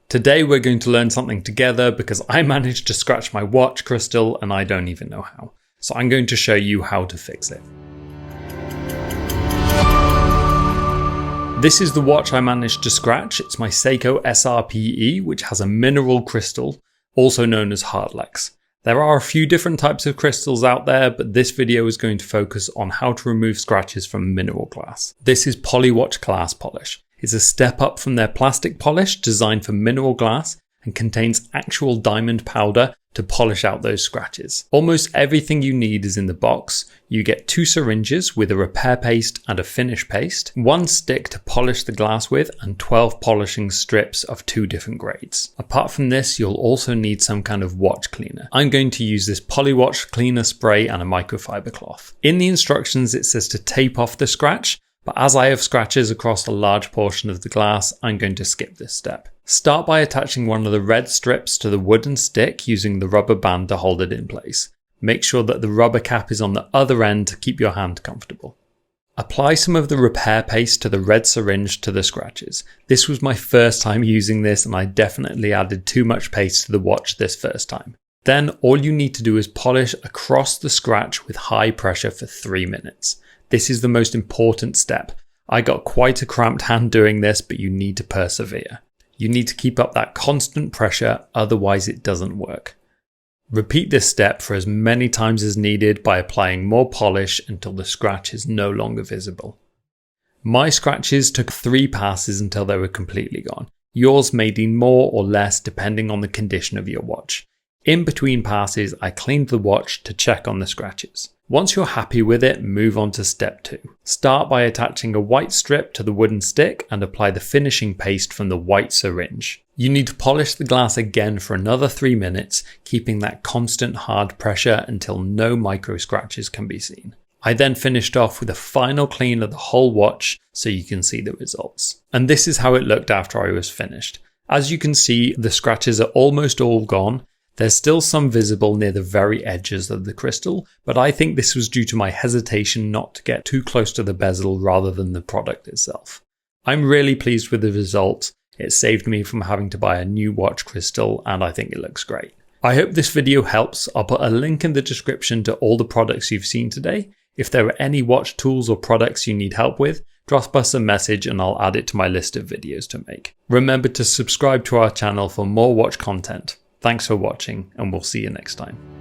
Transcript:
Today we're going to learn something together because I managed to scratch my watch crystal and I don't even know how. So I'm going to show you how to fix it. This is the watch I managed to scratch. It's my Seiko SRPE, which has a mineral crystal, also known as Hardlex. There are a few different types of crystals out there, but this video is going to focus on how to remove scratches from mineral glass. This is Polywatch Glass Polish. It's a step up from their plastic polish designed for mineral glass and contains actual diamond powder to polish out those scratches. Almost everything you need is in the box. You get 2 syringes with a repair paste and a finish paste, 1 stick to polish the glass with, and 12 polishing strips of 2 different grades. Apart from this, you'll also need some kind of watch cleaner. I'm going to use this Polywatch cleaner spray and a microfiber cloth. In the instructions it says to tape off the scratch, but as I have scratches across a large portion of the glass, I'm going to skip this step. Start by attaching one of the red strips to the wooden stick using the rubber band to hold it in place. Make sure that the rubber cap is on the other end to keep your hand comfortable. Apply some of the repair paste to the red syringe to the scratches. This was my first time using this and I definitely added too much paste to the watch this first time. Then all you need to do is polish across the scratch with high pressure for 3 minutes. This is the most important step. I got quite a cramped hand doing this, but you need to persevere. You need to keep up that constant pressure, otherwise it doesn't work. Repeat this step for as many times as needed by applying more polish until the scratch is no longer visible. My scratches took 3 passes until they were completely gone. Yours may need more or less depending on the condition of your watch. In between passes, I cleaned the watch to check on the scratches. Once you're happy with it, move on to step 2. Start by attaching a white strip to the wooden stick and apply the finishing paste from the white syringe. You need to polish the glass again for another 3 minutes, keeping that constant hard pressure until no micro scratches can be seen. I then finished off with a final clean of the whole watch so you can see the results. And this is how it looked after I was finished. As you can see, the scratches are almost all gone. There's still some visible near the very edges of the crystal, but I think this was due to my hesitation not to get too close to the bezel rather than the product itself. I'm really pleased with the result. It saved me from having to buy a new watch crystal and I think it looks great. I hope this video helps. I'll put a link in the description to all the products you've seen today. If there are any watch tools or products you need help with, drop us a message and I'll add it to my list of videos to make. Remember to subscribe to our channel for more watch content. Thanks for watching and we'll see you next time.